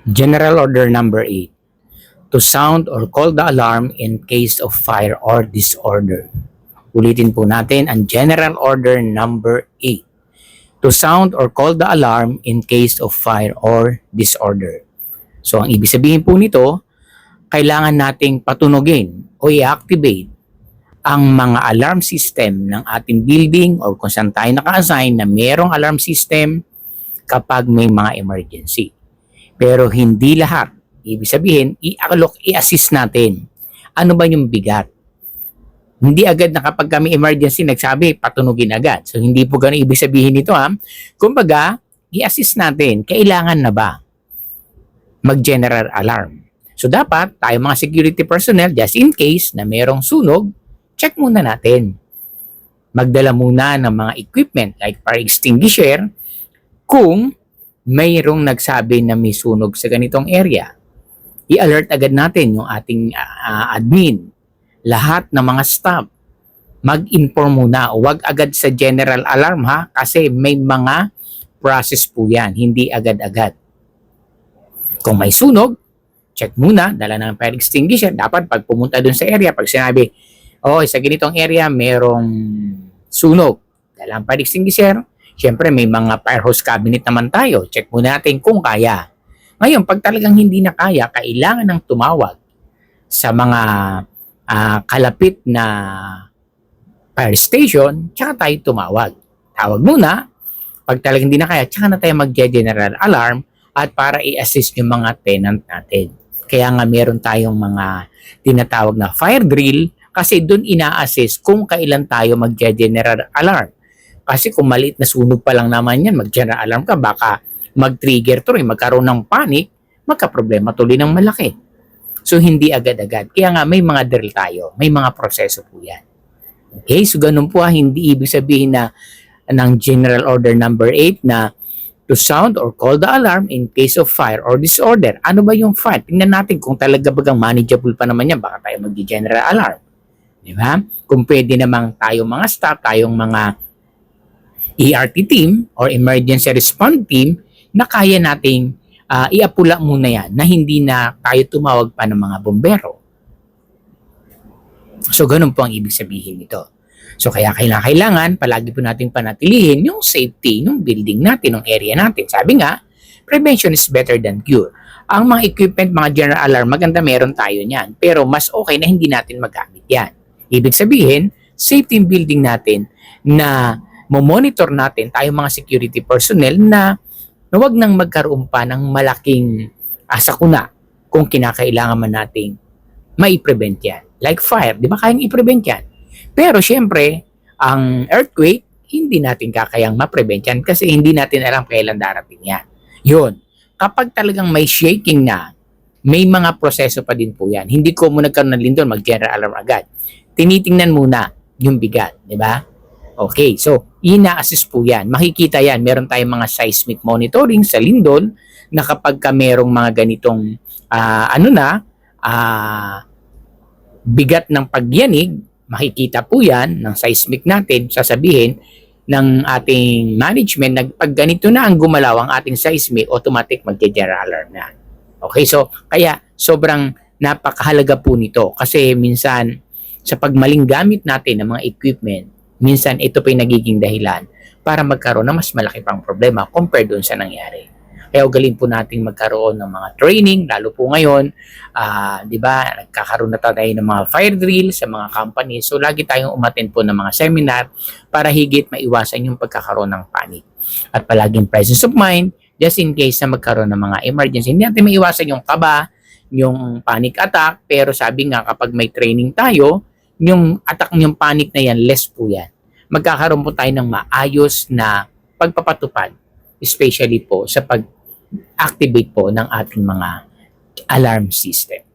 General Order Number 8. To sound or call the alarm in case of fire or disorder. Ulitin po natin ang General Order Number 8. To sound or call the alarm in case of fire or disorder. So ang ibig sabihin po nito, kailangan nating patunogin o i-activate ang mga alarm system ng ating building or kung saan tayo naka-assign na mayroong alarm system kapag may mga emergency. Pero hindi lahat. Ibig sabihin, i-assist natin. Ano ba yung bigat? Hindi agad na kapag kami emergency, nagsabi, patunugin agad. So, hindi po ganun ibig sabihin nito, ha? Kumbaga, i-assist natin. Kailangan na ba mag-general alarm? So, dapat, tayo mga security personnel, just in case na mayroong sunog, check muna natin. Magdala muna ng mga equipment like fire extinguisher kung mayroong nagsabi na may sunog sa ganitong area. I-alert agad natin yung ating admin, lahat ng mga staff. Mag-inform muna, huwag agad sa general alarm ha, kasi may mga process po yan, hindi agad-agad. Kung may sunog, check muna, dala ng fire extinguisher. Dapat pag pumunta dun sa area, pag sinabi, sa ganitong area mayroong sunog, dala ng fire extinguisher. Siyempre, may mga fire hose cabinet naman tayo. Check muna natin kung kaya. Ngayon, pag talagang hindi na kaya, kailangan ng tumawag sa mga kalapit na fire station, tsaka tayo tumawag. Tawag muna. Pag talagang hindi na kaya, tsaka na tayo mag-general alarm at para i-assist yung mga tenant natin. Kaya nga meron tayong mga tinatawag na fire drill kasi doon ina-assist kung kailan tayo mag-general alarm. Kasi kung maliit na sunog pa lang naman yan, mag-general alarm ka, baka mag-trigger to rin, magkaroon ng panic, magka-problema tuloy ng malaki. So, hindi agad-agad. Kaya nga, may mga drill tayo. May mga proseso po yan. Okay? So, ganun po hindi ibig sabihin na ng General Order Number 8 na to sound or call the alarm in case of fire or disorder. Ano ba yung fire? Tingnan natin kung talaga bagang manageable pa naman yan, baka tayo mag-general alarm. Di ba? Kung pwede namang tayong mga staff, tayong mga ERT team or emergency response team na kaya nating iapula muna yan na hindi na tayo tumawag pa ng mga bombero. So, ganun po ang ibig sabihin nito. So, kaya kailangan palagi po natin panatilihin yung safety ng building natin, ng area natin. Sabi nga, prevention is better than cure. Ang mga equipment, mga general alarm, maganda meron tayo niyan. Pero mas okay na hindi natin magamit yan. Ibig sabihin, safety yung building natin na monitor natin tayo mga security personnel na huwag nang magkaroon pa ng malaking sakuna kung kinakailangan man nating mai-prevent yan. Like fire, di ba kayang i-prevent yan? Pero syempre, ang earthquake, hindi natin kakayang ma-prevent yan kasi hindi natin alam kailan darating yan. Yun, kapag talagang may shaking na, may mga proseso pa din po yan. Hindi ko muna nagkaroon ng lindol, mag-general alarm agad. Tinitingnan muna yung bigat, di ba? Okay, so ina-assist po yan. Makikita yan, meron tayong mga seismic monitoring sa lindol na kapag ka merong mga ganitong bigat ng pagyanig, makikita po yan ng seismic natin, sasabihin ng ating management na pag ganito na ang gumalaw ang ating seismic, automatic mag-general alarm na. Okay, so kaya sobrang napakahalaga po nito kasi minsan sa pagmaling gamit natin ng mga equipment, minsan ito pa yung nagiging dahilan para magkaroon ng mas malaki pang problema compared doon sa nangyari. Kaya ugaling po nating magkaroon ng mga training, lalo po ngayon, di ba, nagkakaroon na tayo ng mga fire drill sa mga company. So, lagi tayong umattend po ng mga seminar para higit maiwasan yung pagkakaroon ng panic. At palaging presence of mind, just in case na magkaroon ng mga emergency. Hindi natin maiwasan yung kaba, yung panic attack, pero sabi nga kapag may training tayo, yung attack yung panic na yan, less po yan. Magkakaroon po tayo ng maayos na pagpapatupad, especially po sa pag-activate po ng ating mga alarm system.